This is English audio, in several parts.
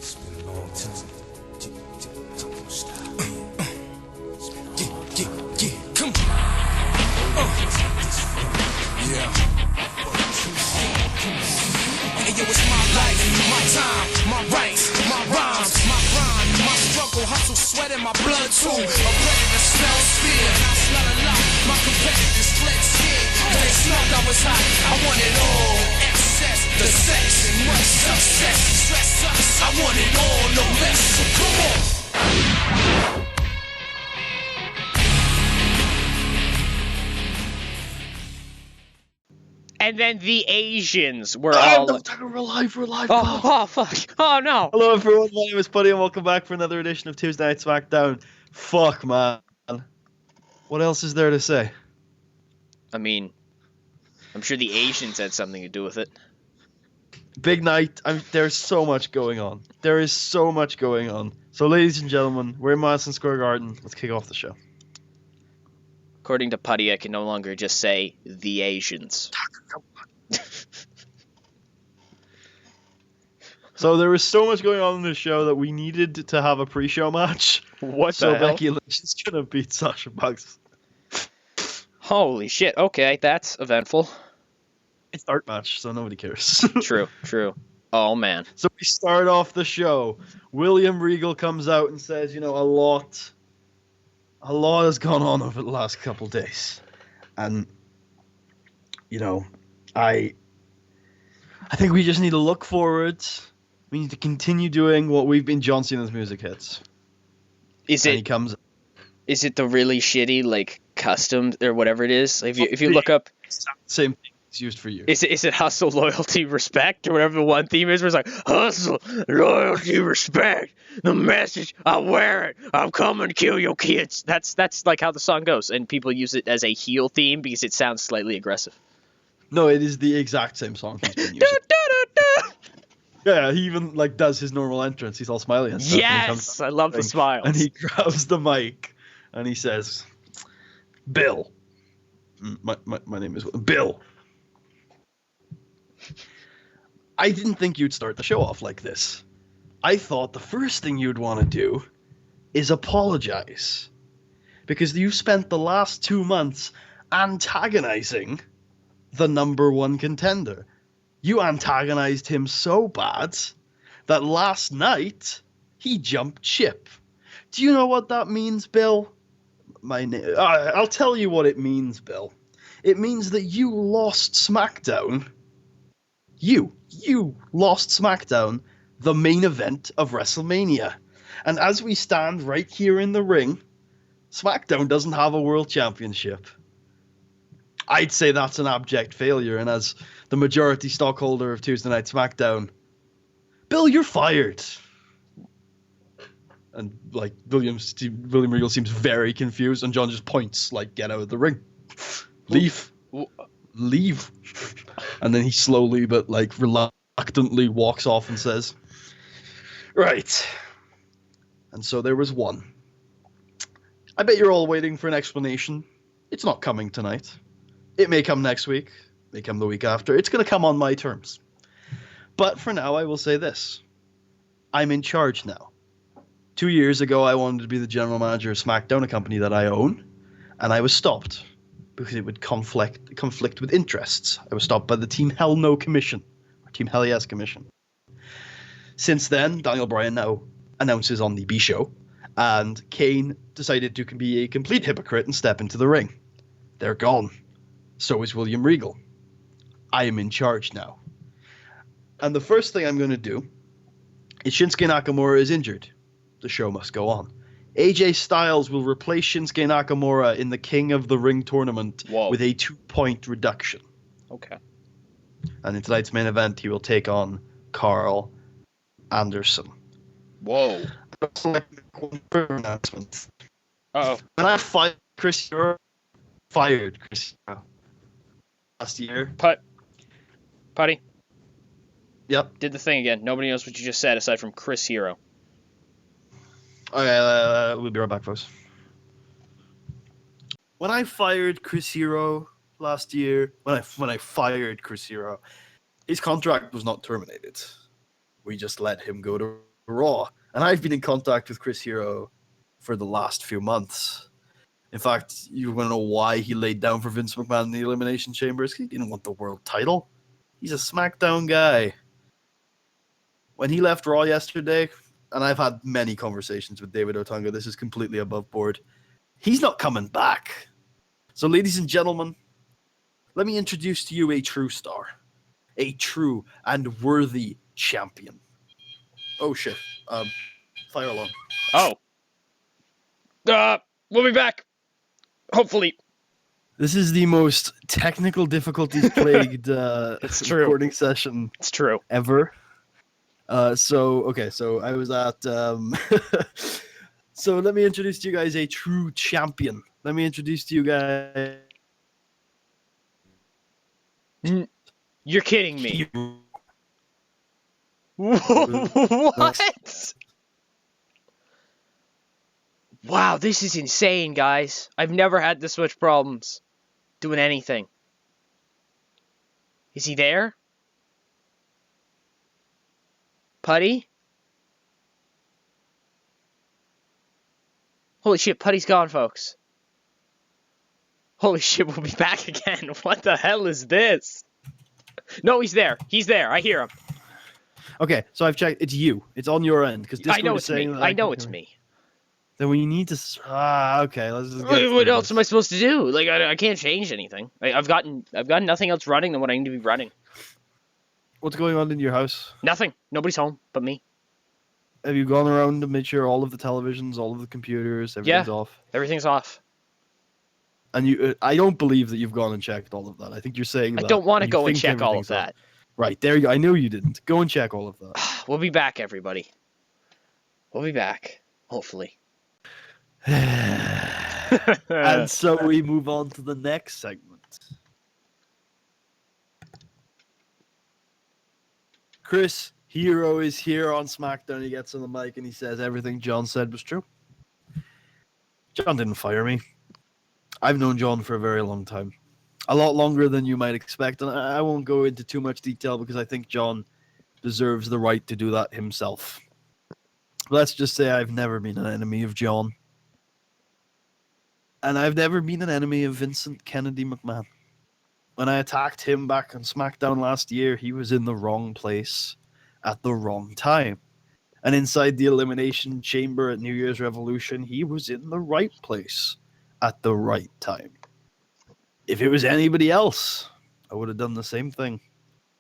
It's been a long time. Come on. Yeah. Hey, yo, it's my life, my time, my rights, my rhymes, my grind, my struggle, hustle, sweat in my blood too. A predator smells fear, and I smell a lot. My competitors fled scared, cause they smelled I was hot. I want it all. Excess, the sex, and much success. Stress us, I want it all, no less. So come on. And then the Asians were We're live. Oh, fuck. Oh, no. Hello, everyone. My name is Buddy, and welcome back for another edition of Tuesday Night SmackDown. Fuck, man. What else is there to say? I mean, I'm sure the Asians had something to do with it. Big night. There's so much going on. There is so much going on. So, ladies and gentlemen, we're in Madison Square Garden. Let's kick off the show. According to Putty, I can no longer just say the Asians. So there was so much going on in this show that we needed to have a pre-show match. What so the hell? Becky Lynch is gonna beat Sasha Banks. Holy shit. Okay, that's eventful. It's a dark match, so nobody cares. True. Oh, man. So we start off the show. William Regal comes out and says, a lot has gone on over the last couple days. And, I think we just need to look forward. We need to continue doing what we've been John Cena's music hits. Is it the really shitty, like, custom or whatever it is? If you look up... Same thing it's used for you. Is it hustle, loyalty, respect, or whatever the one theme is? Where it's like, hustle, loyalty, respect, the message, I wear it, I'm coming to kill your kids. That's like how the song goes, and people use it as a heel theme because it sounds slightly aggressive. No, it is the exact same song he's been using. Yeah, he even does his normal entrance. He's all smiley and stuff. Yes, I love the smiles. And he grabs the mic and he says, "Bill, my name is Bill. I didn't think you'd start the show off like this. I thought the first thing you'd want to do is apologize. Because you spent the last 2 months antagonizing the number one contender. You antagonized him so bad that last night he jumped ship. Do you know what that means, Bill? I'll tell you what it means, Bill. It means that you lost SmackDown. You lost SmackDown, the main event of WrestleMania. And as we stand right here in the ring, SmackDown doesn't have a world championship. I'd say that's an abject failure, and as the majority stockholder of Tuesday Night SmackDown, Bill, you're fired. And, William Regal seems very confused, and John just points, get out of the ring. Leave. And then he slowly but reluctantly walks off and says, right. And so there was one. I bet you're all waiting for an explanation. It's not coming tonight. It may come next week. It may come the week after. It's going to come on my terms. But for now, I will say this. I'm in charge now. 2 years ago, I wanted to be the general manager of SmackDown, a company that I own, and I was stopped because it would conflict with interests. I was stopped by the Team Hell No Commission, or Team Hell Yes Commission. Since then, Daniel Bryan now announces on the B Show, and Kane decided to be a complete hypocrite and step into the ring. They're gone. So is William Regal. I am in charge now. And the first thing I'm going to do is Shinsuke Nakamura is injured. The show must go on. AJ Styles will replace Shinsuke Nakamura in the King of the Ring tournament with a 2-point reduction. Okay. And in tonight's main event, he will take on Carl Anderson. Whoa. Announcement. Uh-oh. When I fired Chris Hero last year. Putty. Yep. Did the thing again. Nobody knows what you just said aside from Chris Hero. Okay, we'll be right back, folks. When I fired Chris Hero last year, when I fired Chris Hero, his contract was not terminated. We just let him go to Raw, and I've been in contact with Chris Hero for the last few months. In fact, you want to know why he laid down for Vince McMahon in the Elimination Chamber? He didn't want the world title. He's a SmackDown guy. When he left Raw yesterday, and I've had many conversations with David Otunga, this is completely above board. He's not coming back. So, ladies and gentlemen, let me introduce to you a true star, a true and worthy champion. Oh shit! Fire alarm. Oh. We'll be back. Hopefully. This is the most technical difficulties plagued It's true. recording session It's true. ever. So I was at so let me introduce to you guys a true champion. Let me introduce to you guys You're kidding me. What? Wow, this is insane, guys. I've never had this much problems doing anything. Is he there? Putty? Holy shit, Putty's gone, folks. Holy shit, we'll be back again. What the hell is this? No, he's there. He's there. I hear him. Okay, so I've checked. It's you. It's on your end because I know it's me. I know it's me. Then we need to. Okay, let's just. What else am I supposed to do? Like, I can't change anything. I've gotten nothing else running than what I need to be running. What's going on in your house? Nothing. Nobody's home but me. Have you gone around to make sure all of the televisions, all of the computers, everything's off? Everything's off. And you, I don't believe that you've gone and checked all of that. I think you're saying that. I don't want to you go and think check all of everything's off. that. Right, there you go. I knew you didn't. Go and check all of that. We'll be back, everybody. We'll be back. Hopefully. And so we move on to the next segment. Chris Hero is here on SmackDown. He gets on the mic and he says everything John said was true. John didn't fire me. I've known John for a very long time. A lot longer than you might expect. And I won't go into too much detail because I think John deserves the right to do that himself. Let's just say I've never been an enemy of John. And I've never been an enemy of Vincent Kennedy McMahon. When I attacked him back on SmackDown last year, he was in the wrong place at the wrong time. And inside the Elimination Chamber at New Year's Revolution, he was in the right place at the right time. If it was anybody else, I would have done the same thing.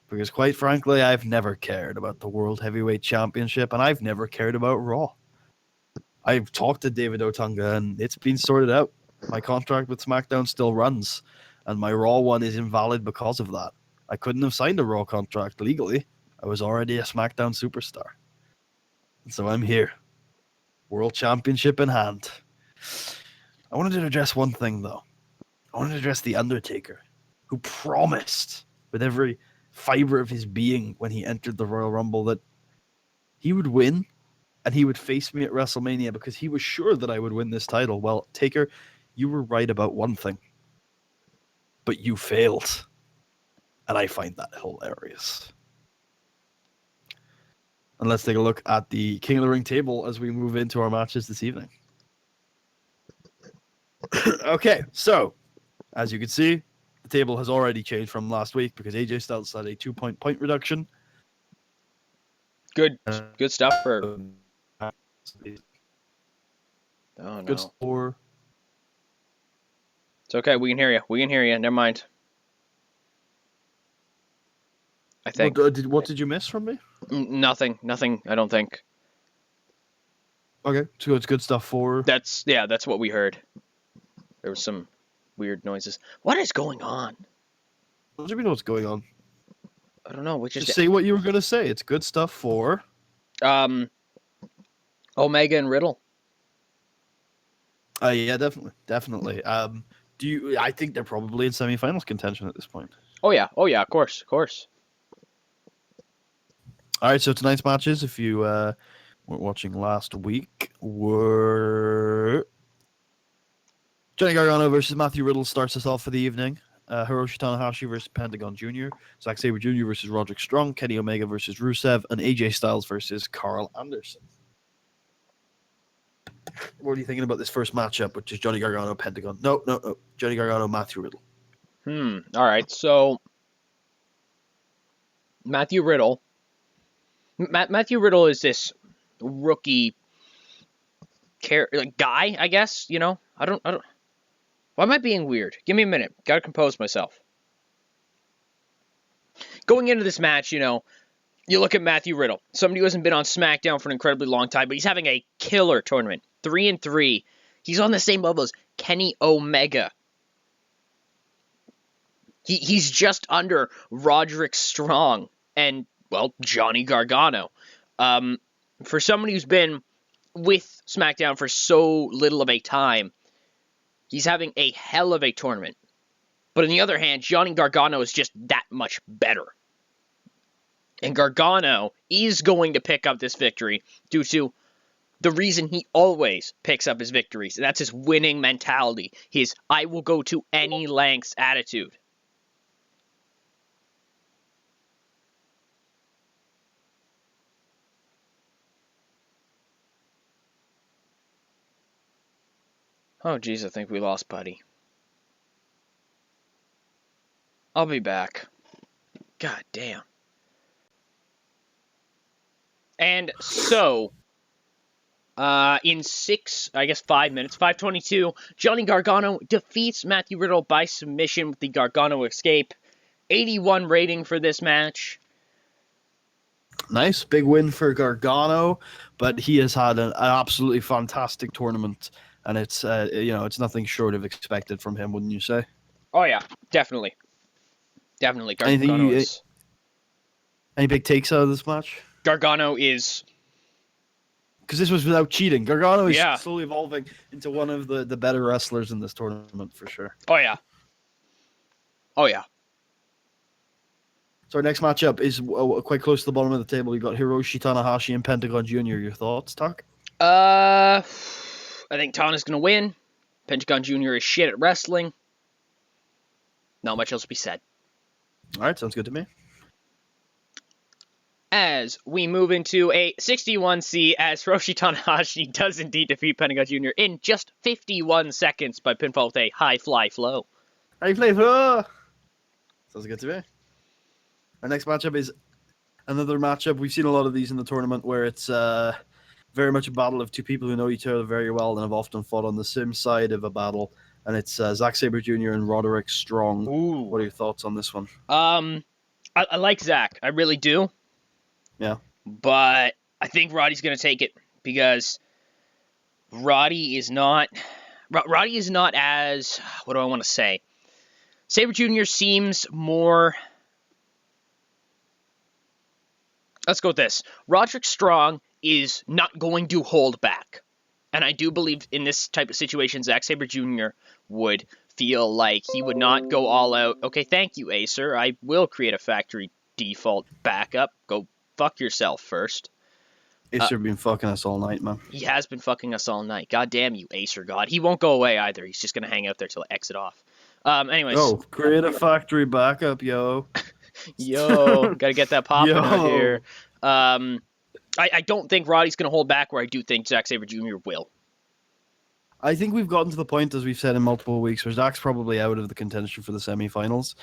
Because quite frankly, I've never cared about the World Heavyweight Championship, and I've never cared about Raw. I've talked to David Otunga, and it's been sorted out. My contract with SmackDown still runs, and my Raw one is invalid because of that. I couldn't have signed a Raw contract legally. I was already a SmackDown superstar. And so I'm here. World Championship in hand. I wanted to address one thing, though. I wanted to address The Undertaker, who promised with every fiber of his being when he entered the Royal Rumble that he would win and he would face me at WrestleMania because he was sure that I would win this title. Well, Taker, you were right about one thing, but you failed. And I find that hilarious. And let's take a look at the King of the Ring table as we move into our matches this evening. Okay, so as you can see, the table has already changed from last week because AJ Styles had a 2-point reduction. Good stuff for. Oh no. Good score. It's okay. We can hear you. We can hear you. Never mind. I think. What did you miss from me? Nothing. I don't think. Okay, so it's good stuff for. That's what we heard. There was some weird noises. What is going on? What do you mean what's going on? I don't know. We just say what you were gonna say. It's good stuff for. Omega and Riddle. Yeah, definitely. I think they're probably in semifinals contention at this point. Oh yeah, of course. All right, so tonight's matches, if you weren't watching last week, were Johnny Gargano versus Matthew Riddle starts us off for the evening. Hiroshi Tanahashi versus Pentagon Jr., Zack Sabre Jr. versus Roderick Strong, Kenny Omega versus Rusev, and AJ Styles versus Carl Anderson. What are you thinking about this first matchup, which is Johnny Gargano, Pentagon? No. Johnny Gargano, Matthew Riddle. All right, so Matthew Riddle. Matthew Riddle is this rookie guy, I guess. You know, I don't. Why am I being weird? Give me a minute. Gotta compose myself. Going into this match, you know, you look at Matthew Riddle, somebody who hasn't been on SmackDown for an incredibly long time, but he's having a killer tournament. 3-3. He's on the same level as Kenny Omega. He's just under Roderick Strong and, well, Johnny Gargano. For somebody who's been with SmackDown for so little of a time, he's having a hell of a tournament. But on the other hand, Johnny Gargano is just that much better. And Gargano is going to pick up this victory due to the reason he always picks up his victories. And that's his winning mentality. His I will go to any lengths attitude. Oh, jeez, I think we lost Buddy. I'll be back. God damn. And so, in 5 minutes, 5:22, Johnny Gargano defeats Matthew Riddle by submission with the Gargano escape. 81 rating for this match. Nice, big win for Gargano, but he has had an absolutely fantastic tournament. And it's it's nothing short of expected from him, wouldn't you say? Oh yeah, definitely. Gargano is... Any big takes out of this match? Gargano is... Because this was without cheating. Gargano is slowly evolving into one of the better wrestlers in this tournament, for sure. Oh yeah. So our next matchup is quite close to the bottom of the table. We've got Hiroshi Tanahashi and Pentagon Jr. Your thoughts, Tak? I think Tana's going to win. Pentagon Jr. is shit at wrestling. Not much else to be said. All right, sounds good to me. As we move into a 61C, as Hiroshi Tanahashi does indeed defeat Pentagon Jr. in just 51 seconds by pinfall with a high fly flow. High fly flow! Sounds good to me. Our next matchup is another matchup. We've seen a lot of these in the tournament where it's... very much a battle of two people who know each other very well and have often fought on the same side of a battle. And it's Zack Sabre Jr. and Roderick Strong. Ooh. What are your thoughts on this one? I like Zack. I really do. Yeah. But I think Roddy's going to take it because Roddy is not as... What do I want to say? Sabre Jr. seems more... Let's go with this. Roderick Strong is not going to hold back. And I do believe in this type of situation, Zack Sabre Jr. would feel like he would not go all out. Okay, thank you, Acer. I will create a factory default backup. Go fuck yourself first. Acer been fucking us all night, man. He has been fucking us all night. God damn you, Acer God. He won't go away either. He's just going to hang out there till I exit off. Anyways. Oh, create a factory backup, yo. Yo, gotta get that popping out here. I don't think Roddy's going to hold back where I do think Zack Sabre Jr. will. I think we've gotten to the point, as we've said in multiple weeks, where Zack's probably out of the contention for the semifinals.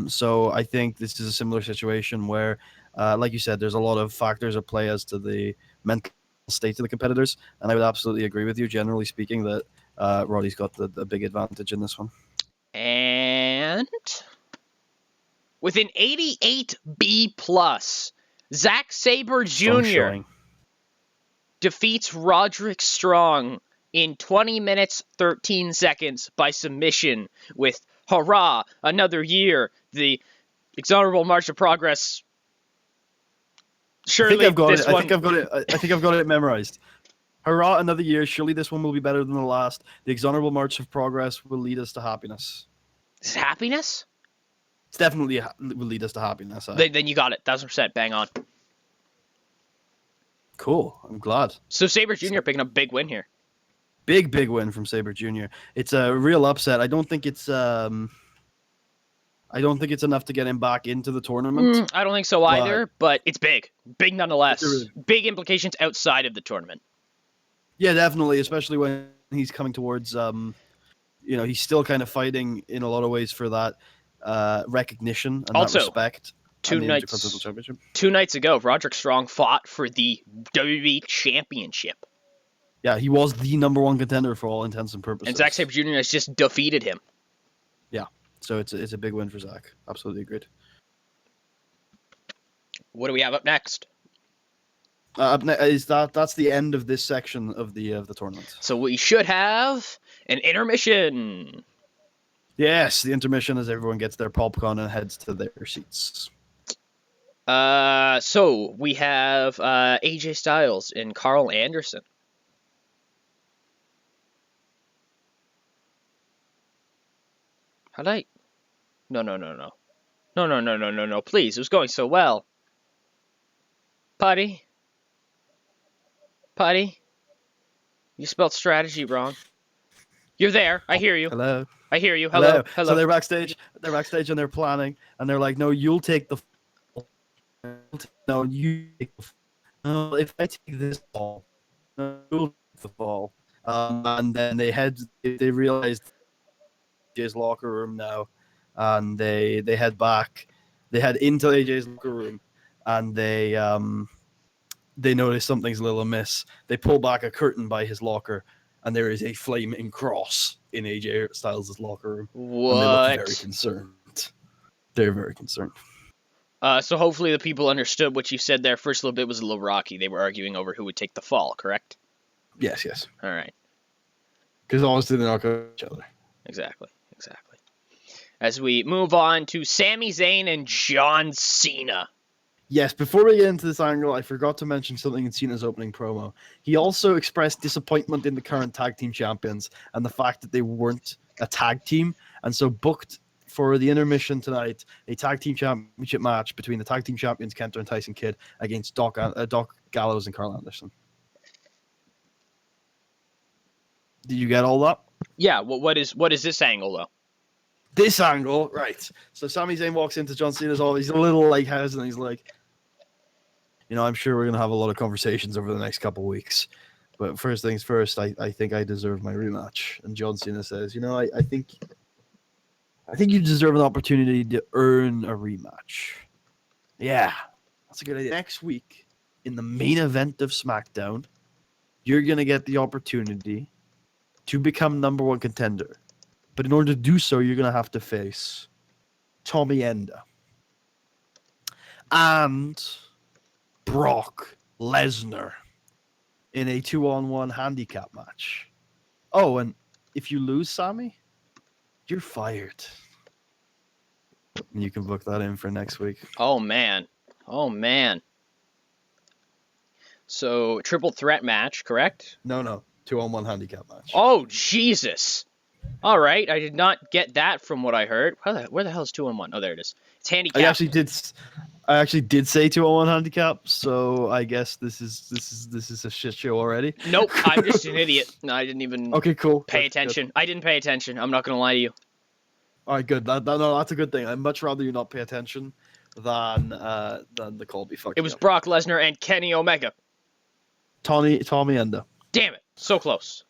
So I think this is a similar situation where, like you said, there's a lot of factors at play as to the mental state of the competitors. And I would absolutely agree with you, generally speaking, that Roddy's got the big advantage in this one. And with an 88B+, Zack Sabre Jr. defeats Roderick Strong in 20 minutes, 13 seconds by submission with hurrah, another year, the Exhonorable March of Progress. Surely I think I've got it memorized. Hurrah, another year. Surely this one will be better than the last. The Exhonorable March of Progress will lead us to happiness. Is it happiness? It's definitely will lead us to happiness. Then you got it. 1000%. Bang on. Cool. I'm glad. So Sabre Jr. picking up a big win here. Big win from Sabre Jr. It's a real upset. I don't think it's I don't think it's enough to get him back into the tournament. I don't think so either, but it's big. Big nonetheless. Really... Big implications outside of the tournament. Yeah, definitely, especially when he's coming towards, he's still kind of fighting in a lot of ways for that recognition and also, that respect. Two nights ago, Roderick Strong fought for the WWE Championship. Yeah, he was the number one contender for all intents and purposes. And Zack Sabre Jr. has just defeated him. Yeah, so it's a big win for Zack. Absolutely agreed. What do we have up next? That's the end of this section of the tournament. So we should have an intermission. Yes, the intermission as everyone gets their popcorn and heads to their seats. So we have AJ Styles and Carl Anderson. How'd I? No. Please, it was going so well. Putty. You spelled strategy wrong. You're there. I hear you. Hello. I hear you. Hello. So they're backstage. And they're planning. And they're like, no, you'll take the fall. No, you take the fall. No, if I take this fall, no, you'll take the fall. And then they realized AJ's locker room now. And they head back. They head into AJ's locker room. And they notice something's a little amiss. They pull back a curtain by his locker. And there is a flaming cross in AJ Styles' locker room. What? And they look very concerned. They're very concerned. So hopefully the people understood what you said there. First little bit was a little rocky. They were arguing over who would take the fall, correct? Yes. All right. Because obviously they're not going to each other. Exactly. As we move on to Sami Zayn and John Cena. Yes, before we get into this angle, I forgot to mention something in Cena's opening promo. He also expressed disappointment in the current tag team champions and the fact that they weren't a tag team, and so booked for the intermission tonight a tag team championship match between the tag team champions KotR and Tyson Kidd against Doc Gallows and Carl Anderson. Did you get all that? Yeah. What is this angle though? This angle, right? So Sami Zayn walks into John Cena's office. He's a little like hesitant. He's like, I'm sure we're gonna have a lot of conversations over the next couple of weeks. But first things first, I think I deserve my rematch. And John Cena says, I think you deserve an opportunity to earn a rematch. Yeah, that's a good idea. Next week, in the main event of SmackDown, you're gonna get the opportunity to become number one contender. But in order to do so, you're going to have to face Tommy Enda and Brock Lesnar in a 2-on-1 handicap match. Oh, and if you lose, Sammy, you're fired. And you can book that in for next week. Oh, man. So, triple threat match, correct? No. 2-on-1 handicap match. Oh, Jesus. All right, I did not get that from what I heard. Where the hell is 2-on-1? Oh, there it is. It's handicap. I actually did say 2-on-1 handicap, so I guess this is a shit show already. Nope, I'm just an idiot. No, I didn't even. Okay, cool. Pay attention. Good. I didn't pay attention. I'm not gonna lie to you. All right, good. That's a good thing. I'd much rather you not pay attention than the call be fucked. It was Brock Lesnar and Kenny Omega. Tommy Enda. Damn it, so close.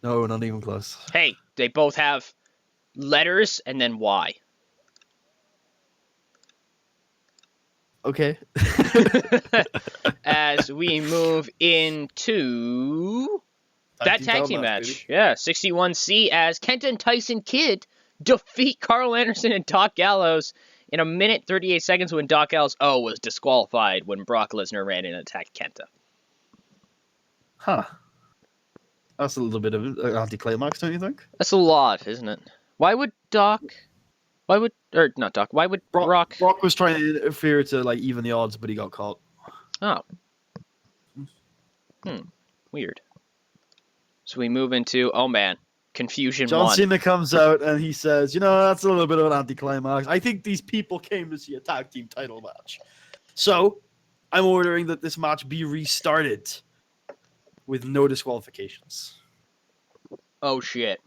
No, not even close. Hey, they both have letters and then Y. Okay. As we move into that tag team match. Baby. Yeah, 61C as Kenta and Tyson Kidd defeat Carl Anderson and Doc Gallows in a minute 38 seconds when Doc Gallows was disqualified when Brock Lesnar ran in and attacked Kenta. Huh. That's a little bit of an anticlimax, don't you think? That's a lot, isn't it? Why would Brock? Brock was trying to interfere to even the odds, but he got caught. Oh. Weird. So we move into Confusion John 1. Cena comes out and he says, that's a little bit of an anticlimax. I think these people came to see a tag team title match. So I'm ordering that this match be restarted with no disqualifications. Oh, shit.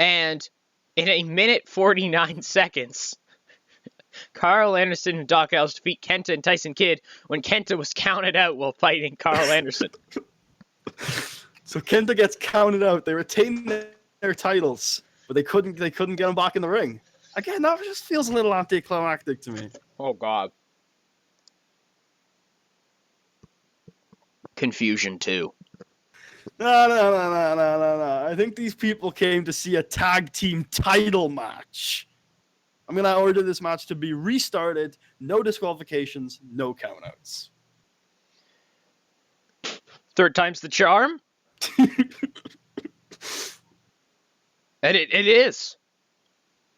And in a minute 49 seconds, Carl Anderson and Doc Ellis defeat Kenta and Tyson Kidd when Kenta was counted out while fighting Carl Anderson. So Kenta gets counted out. They retain their titles, but they couldn't get him back in the ring. Again, that just feels a little anticlimactic to me. Oh, God. Confusion 2. No. I think these people came to see a tag team title match. I'm going to order this match to be restarted. No disqualifications, no countouts. Third time's the charm? And it is.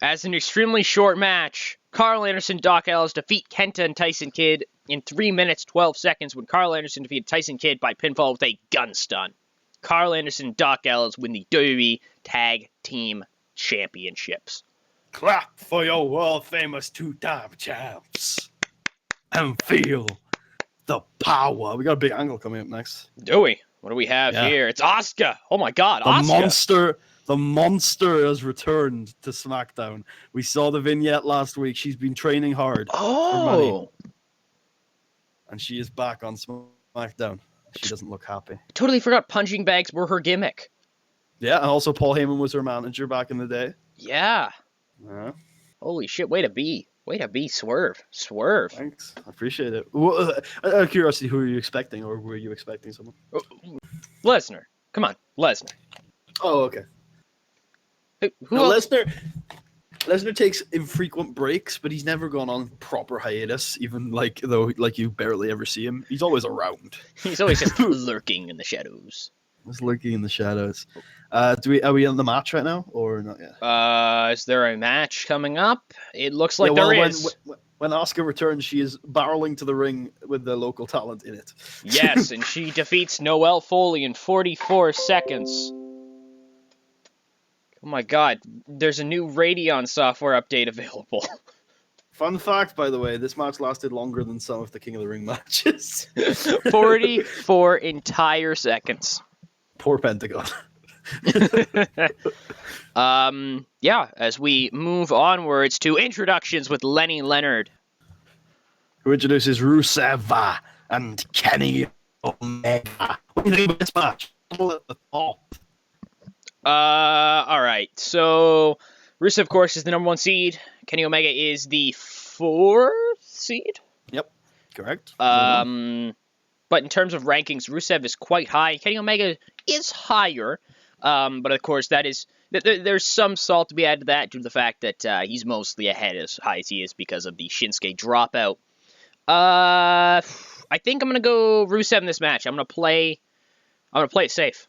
As an extremely short match, Carl Anderson, Doc Ellis defeat Kenta and Tyson Kidd in 3 minutes, 12 seconds when Carl Anderson defeated Tyson Kidd by pinfall with a gun stun. Carl Anderson and Doc Ellis win the WWE Tag Team Championships. Clap for your world-famous two-time champs. And feel the power. We got a big angle coming up next. Do we? What do we have here? It's Asuka. Oh my God, Asuka. The monster has returned to SmackDown. We saw the vignette last week. She's been training hard for money. And she is back on SmackDown. She doesn't look happy. I totally forgot punching bags were her gimmick. Yeah, and also Paul Heyman was her manager back in the day. Yeah. Holy shit, way to be. Way to be, Swerve. Thanks. I appreciate it. Out of curiosity, who are you expecting, or were you expecting someone? Lesnar. Come on, Lesnar. Oh, okay. Who else? Lesnar takes infrequent breaks, but he's never gone on proper hiatus, even though you barely ever see him. He's always around. He's always just lurking in the shadows. Just lurking in the shadows. Are we in the match right now, or not yet? Is there a match coming up? It looks like there is. When Asuka returns, she is barreling to the ring with the local talent in it. Yes, and she defeats Noelle Foley in 44 seconds. Oh my God, there's a new Radeon software update available. Fun fact, by the way, this match lasted longer than some of the King of the Ring matches. 44 entire seconds. Poor Pentagon. As we move onwards to introductions with Lenny Leonard. Who introduces Rusev and Kenny Omega. What do you think about this match? At the top. Alright, so Rusev, of course, is the number 1 seed. Kenny Omega is the 4th seed? Yep, correct. But in terms of rankings, Rusev is quite high. Kenny Omega is higher, but of course, there's some salt to be added to that due to the fact that he's mostly ahead as high as he is because of the Shinsuke dropout. I think I'm gonna go Rusev in this match. I'm gonna play it safe.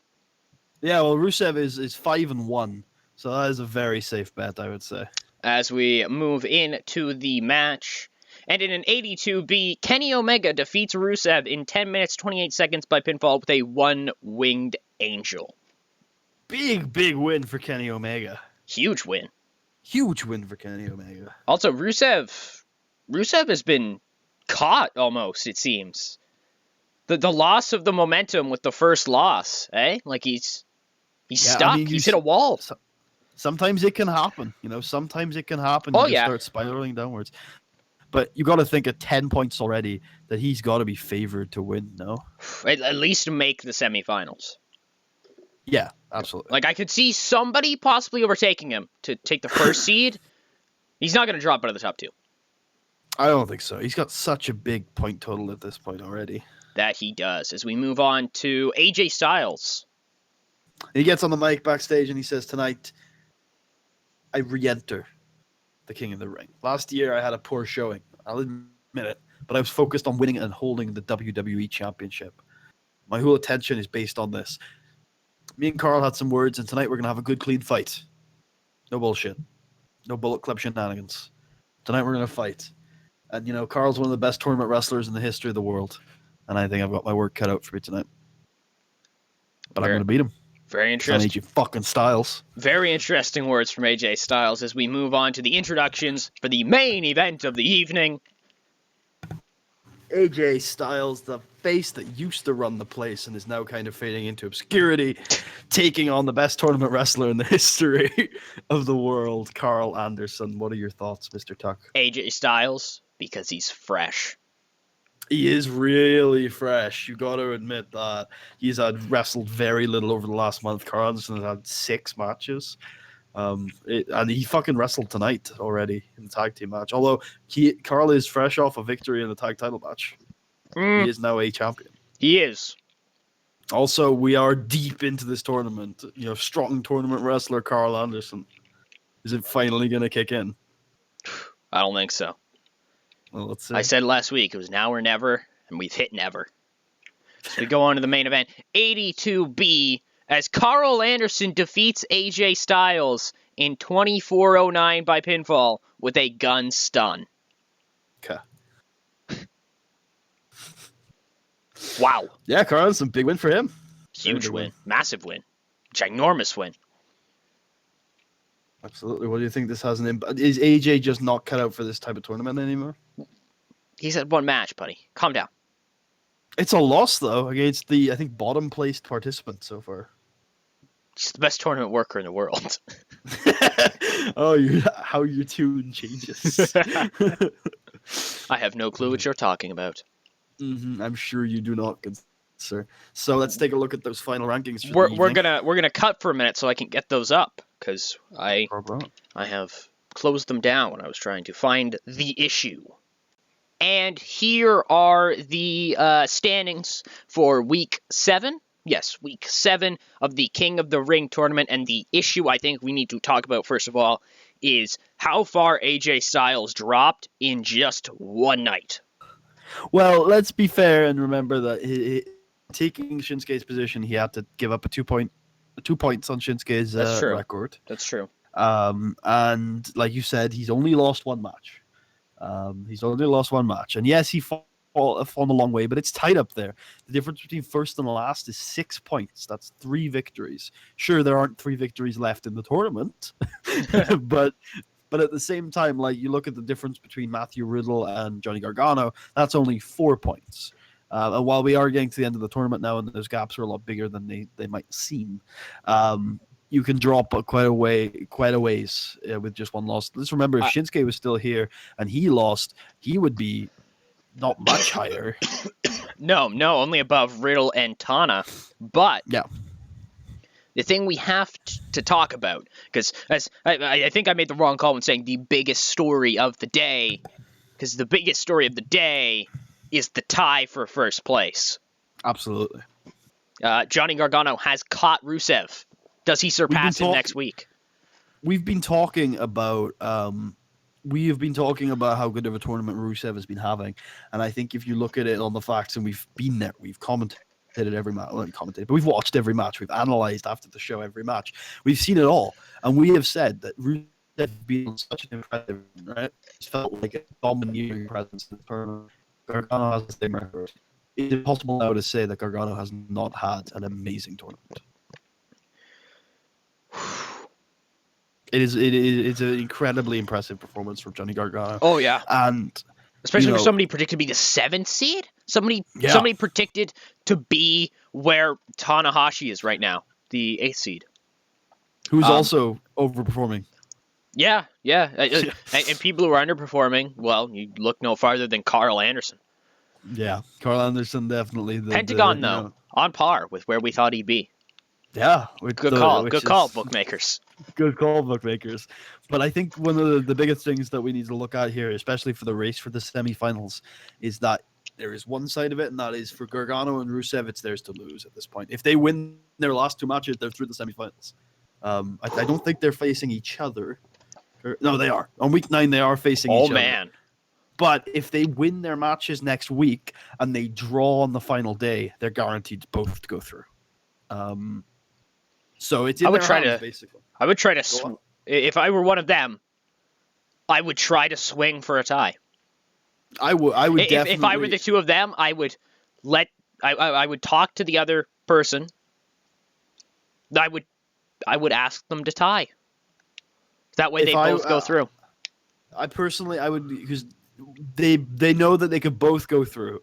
Yeah, well, Rusev is 5-1, so that is a very safe bet, I would say. As we move into the match, and in an 82B, Kenny Omega defeats Rusev in 10 minutes, 28 seconds by pinfall with a one-winged angel. Big win for Kenny Omega. Huge win. Huge win for Kenny Omega. Also, Rusev has been caught almost, it seems. The loss of the momentum with the first loss, eh? Like he's stuck. I mean, he's hit a wall. Sometimes it can happen, Sometimes it can happen. Oh, you just start spiraling downwards. But you got to think at 10 points already that he's got to be favored to win, no? At least make the semifinals. Yeah, absolutely. Like, I could see somebody possibly overtaking him to take the first seed. He's not going to drop out of the top 2. I don't think so. He's got such a big point total at this point already. That he does. As we move on to AJ Styles. He gets on the mic backstage and he says, "Tonight, I re-enter the King of the Ring. Last year, I had a poor showing. I'll admit it. But I was focused on winning and holding the WWE Championship. My whole attention is based on this. Me and Carl had some words, and tonight we're going to have a good, clean fight. No bullshit. No Bullet Club shenanigans. Tonight we're going to fight. And, Carl's one of the best tournament wrestlers in the history of the world. And I think I've got my work cut out for me tonight. But I'm going to beat him. Very interesting. I need you fucking Styles. Very interesting words from AJ Styles as we move on to the introductions for the main event of the evening. AJ Styles, the face that used to run the place and is now kind of fading into obscurity, taking on the best tournament wrestler in the history of the world, Carl Anderson. What are your thoughts, Mr. Tuck? AJ Styles, because he's fresh. He is really fresh. You got to admit that. He's had wrestled very little over the last month. Carl Anderson has had 6 matches. And he fucking wrestled tonight already in the tag team match. Although Carl is fresh off a victory in the tag title match. He is now a champion. He is. Also, we are deep into this tournament. Strong tournament wrestler Carl Anderson. Is it finally going to kick in? I don't think so. Well, let's see. I said last week it was now or never, and we've hit never. So we go on to the main event. 82B, as Carl Anderson defeats AJ Styles in 24:09 by pinfall with a gun stun. Okay. Wow. Yeah, Carl Anderson, big win for him. Huge win. Massive win. Ginormous win. Absolutely. What do you think this has an impact? Is AJ just not cut out for this type of tournament anymore? He's had one match, buddy. Calm down. It's a loss, though, against the, I think, bottom-placed participant so far. He's the best tournament worker in the world. Oh, how your tune changes. I have no clue what you're talking about. I'm sure you do not, good sir. So let's take a look at those final rankings. We're gonna cut for a minute so I can get those up, because I have closed them down when I was trying to find the issue. And here are the standings for Week 7. Yes, Week 7 of the King of the Ring tournament. And the issue I think we need to talk about, first of all, is how far AJ Styles dropped in just one night. Well, let's be fair and remember that taking Shinsuke's position, he had to give up 2 points on Shinsuke's record. That's true. And like you said, he's only lost one match. And yes, he fallen a long way, but it's tight up there. The difference between first and last is 6 points. That's 3 victories. Sure, there aren't 3 victories left in the tournament, but at the same time, like, you look at the difference between Matthew Riddle and Johnny Gargano, that's only 4 points. And while we are getting to the end of the tournament now, and those gaps are a lot bigger than they might seem, you can drop quite a ways with just one loss. Let's remember, if Shinsuke was still here and he lost, he would be not much higher. No, only above Riddle and Tana. But yeah, the thing we have to talk about, because I think I made the wrong call when saying the biggest story of the day, because the biggest story of the day is the tie for first place. Absolutely. Johnny Gargano has caught Rusev. Does he surpass him next week? We've been talking about how good of a tournament Rusev has been having, and I think if you look at it on the facts, and we've been there, we've commentated every match, but we've watched every match, we've analyzed after the show every match, we've seen it all, and we have said that Rusev has been such an impressive, right? It's felt like a domineering presence in the tournament. Gargano has the same record. It's impossible now to say that Gargano has not had an amazing tournament. It's an incredibly impressive performance from Johnny Gargano. Oh yeah, and especially for somebody predicted to be the 7th seed. Somebody predicted to be where Tanahashi is right now, the 8th seed, who's also overperforming. Yeah. And people who are underperforming, well, you look no farther than Carl Anderson. Yeah, Carl Anderson definitely. Pentagon on par with where we thought he'd be. Yeah, good call, bookmakers. Good call, bookmakers. But I think one of the biggest things that we need to look at here, especially for the race for the semifinals, is that there is one side of it, and that is for Gargano and Rusev, it's theirs to lose at this point. If they win their last 2 matches, they're through the semifinals. I don't think they're facing each other. No, they are. On week 9, they are facing each other. Oh, man. But if they win their matches next week and they draw on the final day, they're guaranteed both to go through. So it's in their hands, basically. I would try to if I were one of them, I would try to swing for a tie. I would definitely. If I were the two of them, I would I would talk to the other person. I would ask them to tie. That way they both go through. I personally, I would, because they know that they could both go through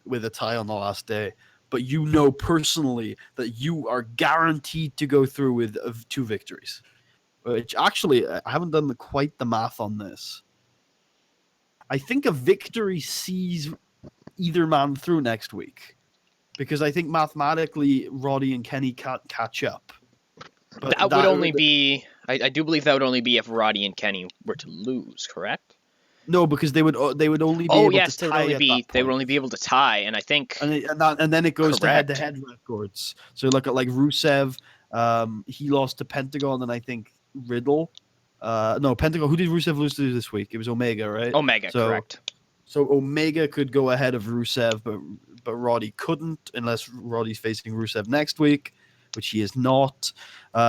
with a tie on the last day, but you know personally that you are guaranteed to go through with 2 victories. Which actually, I haven't done quite the math on this. I think a victory sees either man through next week, because I think mathematically Roddy and Kenny can't catch up. But that would only be. I do believe that would only be if Roddy and Kenny were to lose, correct? No, because they would only be able yes, to tie they would only be able to tie, and I think and then it goes correct. to head-to-head records. So look at like Rusev, he lost to Pentagon, and I think Riddle. No, Pentagon. Who did Rusev lose to this week? It was Omega, right? Omega, correct. So Omega could go ahead of Rusev, but Roddy couldn't unless Roddy's facing Rusev next week, which he is not.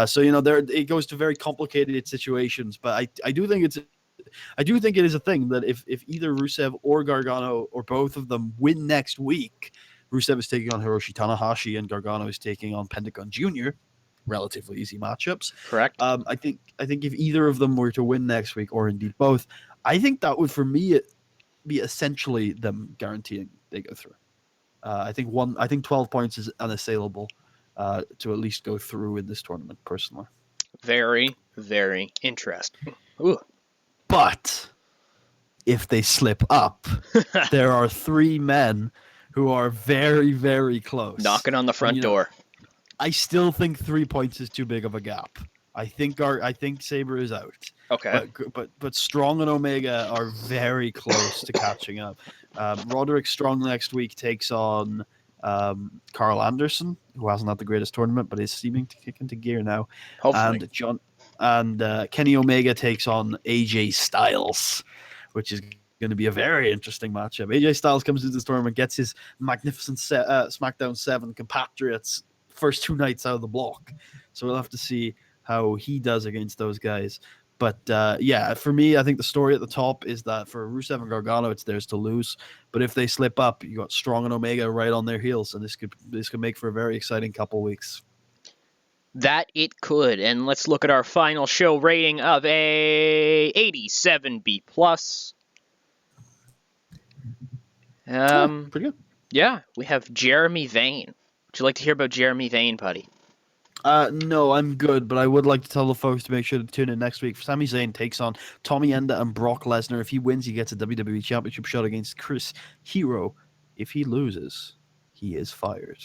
So there it goes to very complicated situations. But I do think it is a thing that if either Rusev or Gargano or both of them win next week, Rusev is taking on Hiroshi Tanahashi and Gargano is taking on Pentagon Jr. Relatively easy matchups. Correct. I think if either of them were to win next week, or indeed both, I think that would for me be essentially them guaranteeing they go through. I think 12 points is unassailable to at least go through in this tournament. Personally, very, very interesting. Ooh. But if they slip up, there are 3 men who are very, very close, knocking on the front door. I still think 3 points is too big of a gap. I think Sabre is out. Okay. But Strong and Omega are very close to catching up. Roderick Strong next week takes on Carl Anderson, who hasn't had the greatest tournament, but is seeming to kick into gear now. Hopefully. And Kenny Omega takes on AJ Styles, which is going to be a very interesting matchup. AJ Styles comes into this tournament, gets his magnificent SmackDown 7 compatriots first 2 nights out of the block. So we'll have to see how he does against those guys. But for me, I think the story at the top is that for Rusev and Gargano, it's theirs to lose. But if they slip up, you got Strong and Omega right on their heels, and this could make for a very exciting couple weeks. That it could. And let's look at our final show rating of a 87B+. Pretty good. Yeah, we have Jeremy Vane. Would you like to hear about Jeremy Vane, buddy? No, I'm good, but I would like to tell the folks to make sure to tune in next week. Sami Zayn takes on Tommy Enda and Brock Lesnar. If he wins, he gets a WWE Championship shot against Chris Hero. If he loses, he is fired.